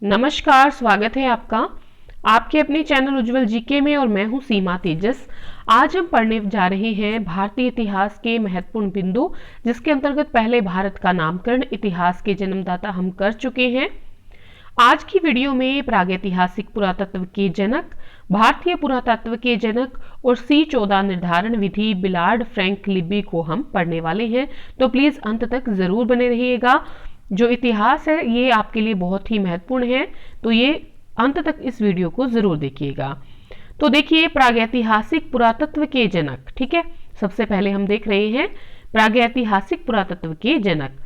नमस्कार, स्वागत है आपका आपके अपने चैनल उज्जवल जीके में। और मैं हूं सीमा तेजस। आज हम पढ़ने जा रहे हैं भारतीय इतिहास के महत्वपूर्ण बिंदु, जिसके अंतर्गत पहले भारत का नामकरण, इतिहास के जन्मदाता हम कर चुके हैं। आज की वीडियो में प्रागैतिहासिक पुरातत्व के जनक, भारतीय पुरातत्व के जनक और C14 निर्धारण विधि बिलार्ड फ्रैंक लिब्बी को हम पढ़ने वाले हैं। तो प्लीज अंत तक जरूर बने रहिएगा। जो इतिहास है ये आपके लिए बहुत ही महत्वपूर्ण है, तो ये अंत तक इस वीडियो को जरूर देखिएगा। तो देखिए, प्रागैतिहासिक पुरातत्व के जनक, ठीक है। सबसे पहले हम देख रहे हैं प्रागैतिहासिक पुरातत्व के जनक।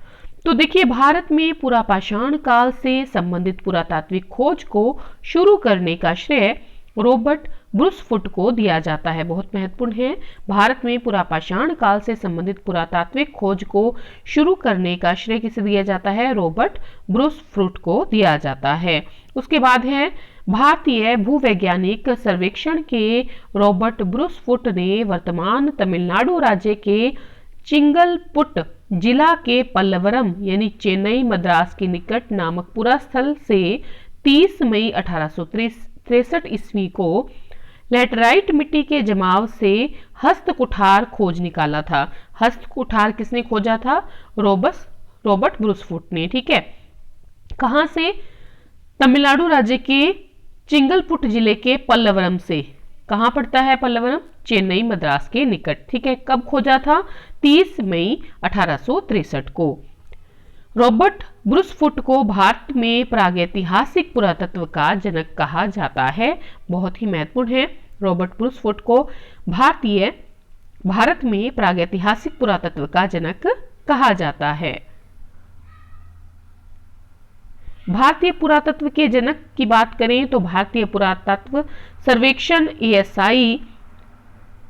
तो देखिए, भारत में पुरापाषाण काल से संबंधित पुरातात्विक खोज को शुरू करने का श्रेय रॉबर्ट ब्रूसफुट को दिया जाता है। बहुत महत्वपूर्ण है। भारत में पुरापाषाण काल से संबंधित पुरातात्विक खोज को शुरू करने का श्रेय किसे दिया जाता है? रॉबर्ट ब्रूसफुट को दिया जाता है। उसके बाद है भारतीय भूवैज्ञानिक सर्वेक्षण के रॉबर्ट ब्रूसफुट ने वर्तमान तमिलनाडु राज्य के चिंगलपुट जिला के पल्लवरम यानी चेन्नई मद्रास के निकट नामक पुरास्थल से 30 मई 1863 ईस्वी को लैटराइट मिट्टी के जमाव से हस्तकुठार खोज निकाला था। हस्तकुठार किसने खोजा था? रॉबर्ट ब्रूसफुट ने, ठीक है। कहां से? तमिलनाडु राज्य के चिंगलपुट जिले के पल्लवरम से। कहां पड़ता है पल्लवरम? चेन्नई मद्रास के निकट, ठीक है। कब खोजा था? 30 मई 1863 को। रॉबर्ट ब्रूसफुट को भारत में प्रागैतिहासिक पुरातत्व का जनक कहा जाता है। बहुत ही महत्वपूर्ण है। रॉबर्ट ब्रूसफुट को भारत में प्रागैतिहासिक पुरातत्व का जनक कहा जाता है। भारतीय पुरातत्व के जनक की बात करें तो भारतीय पुरातत्व सर्वेक्षण ASI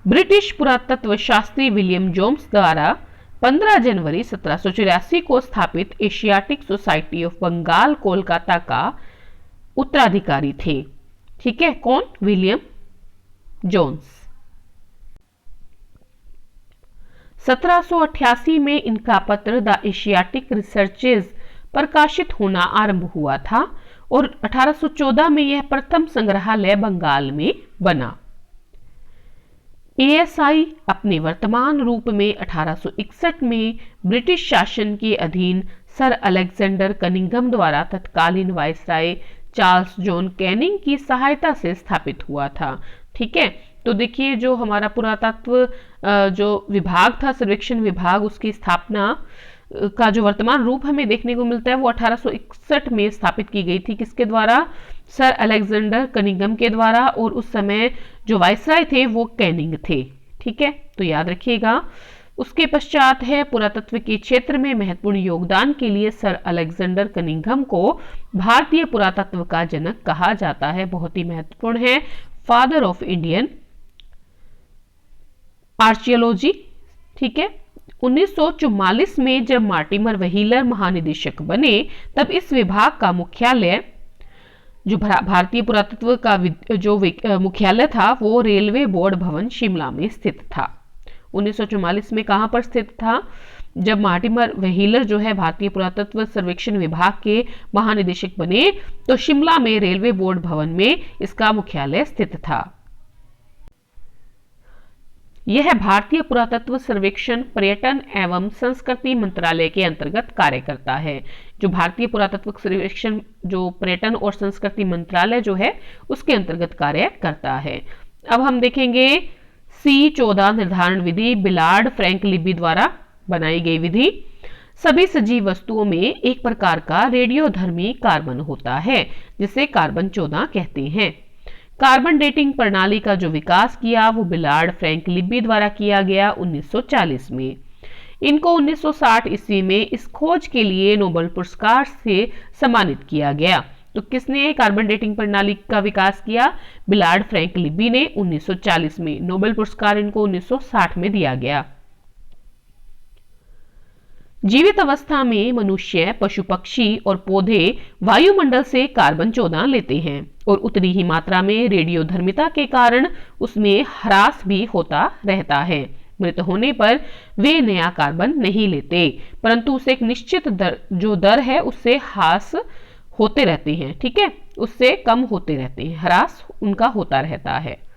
ब्रिटिश पुरातत्व शास्त्री विलियम जोन्स द्वारा 15 जनवरी 1784 को स्थापित Asiatic Society of Bengal Kolkata का उत्तराधिकारी थे, ठीक है। कौन? William Jones. 1788 में इनका पत्र द एशियाटिक रिसर्चेज प्रकाशित होना आरंभ हुआ था और 1814 में यह प्रथम संग्रहालय बंगाल में बना। ASI अपने वर्तमान रूप में 1861 में ब्रिटिश शासन के अधीन सर अलेक्जेंडर कनिंघम द्वारा तत्कालीन वायसराय चार्ल्स जॉन कैनिंग की सहायता से स्थापित हुआ था, ठीक है। तो देखिए, जो हमारा पुरातत्व जो विभाग था, सर्वेक्षण विभाग, उसकी स्थापना का जो वर्तमान रूप हमें देखने को मिलता है वो 1861 में स्थापित की गई थी। किसके द्वारा? सर अलेक्जेंडर कनिंघम के द्वारा। और उस समय जो वायसराय थे वो कैनिंग थे, ठीक है। तो याद रखिएगा। उसके पश्चात है पुरातत्व के क्षेत्र में महत्वपूर्ण योगदान के लिए सर अलेक्जेंडर कनिंघम को भारतीय पुरातत्व का जनक कहा जाता है। बहुत ही महत्वपूर्ण है। फादर ऑफ इंडियन आर्कियोलॉजी, ठीक है। 1944 में जब मार्टिमर व्हीलर महानिदेशक बने तब इस विभाग का मुख्यालय, जो भारतीय पुरातत्व का जो मुख्यालय था, वो रेलवे बोर्ड भवन शिमला में स्थित था। 1944 में कहां पर स्थित था? जब मार्टिमर व्हीलर जो है भारतीय पुरातत्व सर्वेक्षण विभाग के महानिदेशक बने तो शिमला में रेलवे बोर्ड भवन में इसका मुख्यालय स्थित था। यह भारतीय पुरातत्व सर्वेक्षण पर्यटन एवं संस्कृति मंत्रालय के अंतर्गत कार्य करता है। जो भारतीय पुरातत्व सर्वेक्षण जो पर्यटन और संस्कृति मंत्रालय जो है उसके अंतर्गत कार्य करता है। अब हम देखेंगे C14 निर्धारण विधि बिलार्ड फ्रैंक लिब्बी द्वारा बनाई गई विधि। सभी सजीव वस्तुओं में एक प्रकार का रेडियोधर्मी कार्बन होता है जिसे कार्बन 14 कहते हैं। कार्बन डेटिंग प्रणाली का जो विकास किया वो बिलार्ड फ्रैंक लिब्बी द्वारा किया गया 1940 में। इनको 1960 ईस्वी में इस खोज के लिए नोबेल पुरस्कार से सम्मानित किया गया। तो किसने कार्बन डेटिंग प्रणाली का विकास किया? बिलार्ड फ्रैंक लिब्बी ने 1940 में। नोबेल पुरस्कार इनको 1960 में दिया गया। जीवित अवस्था में मनुष्य, पशु पक्षी और पौधे वायुमंडल से कार्बन 14 लेते हैं और उतनी ही मात्रा में रेडियोधर्मिता के कारण उसमें ह्रास भी होता रहता है। मृत होने पर वे नया कार्बन नहीं लेते, परंतु उसे एक निश्चित दर है उससे ह्रास होते रहते हैं, ठीक है, उससे कम होते रहते हैं, ह्रास उनका होता रहता है।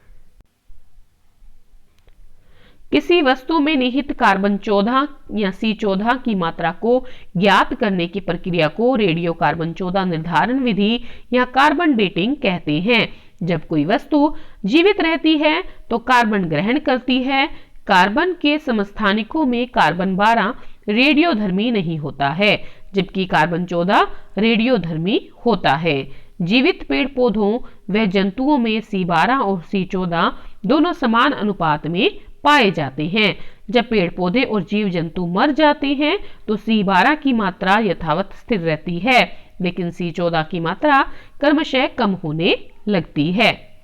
किसी वस्तु में निहित कार्बन 14 या C14 की मात्रा को ज्ञात करने की प्रक्रिया को रेडियो कार्बन 14 निर्धारण विधि या कार्बन डेटिंग कहते हैं। जब कोई वस्तु जीवित रहती है तो कार्बन ग्रहण करती है। कार्बन के समस्थानिकों में कार्बन 12 रेडियोधर्मी नहीं होता है, जबकि कार्बन 14 रेडियोधर्मी होता है। जीवित पेड़ पौधों व जंतुओं में C12 और C14 दोनों समान अनुपात में पाए जाते हैं। जब पेड़ पौधे और जीव जंतु मर जाते हैं तो C12 की मात्रा यथावत स्थिर रहती है, लेकिन C14 की मात्रा क्रमशः कम होने लगती है।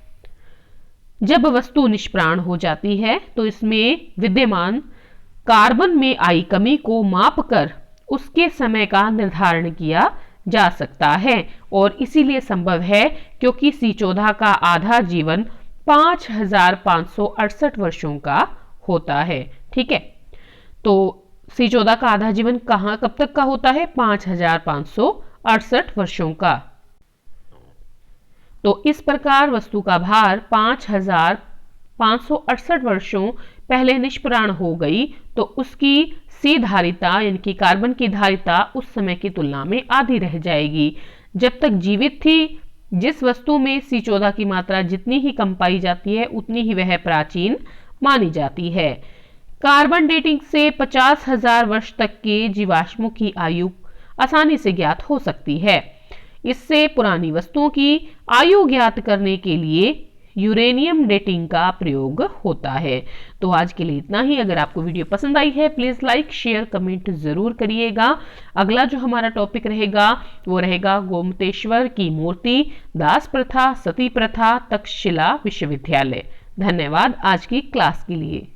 जब वस्तु निष्प्राण हो जाती है तो इसमें विद्यमान कार्बन में आई कमी को मापकर उसके समय का निर्धारण किया जा सकता है, और इसीलिए संभव है क्योंकि C14 का आधा जीवन 5568 वर्षों का होता है। ठीक है, तो C14 का आधा जीवन कब तक का होता है? 5568 वर्षों का। तो इस प्रकार वस्तु का भार 5568 वर्षों पहले निष्प्राण हो गई तो उसकी C धारिता यानी कि कार्बन की धारिता उस समय की तुलना में आधी रह जाएगी। जब तक जीवित थी, जिस वस्तु में C14 की मात्रा जितनी ही कम पाई जाती है उतनी ही वह प्राचीन मानी जाती है। कार्बन डेटिंग से 50,000 वर्ष तक के जीवाश्मों की आयु आसानी से ज्ञात हो सकती है। इससे पुरानी वस्तुओं की आयु ज्ञात करने के लिए यूरेनियम डेटिंग का प्रयोग होता है। तो आज के लिए इतना ही। अगर आपको वीडियो पसंद आई है प्लीज लाइक शेयर कमेंट जरूर करिएगा। अगला जो हमारा टॉपिक रहेगा वो रहेगा गोमतेश्वर की मूर्ति, दास प्रथा, सती प्रथा, तक्षशिला विश्वविद्यालय। धन्यवाद आज की क्लास के लिए।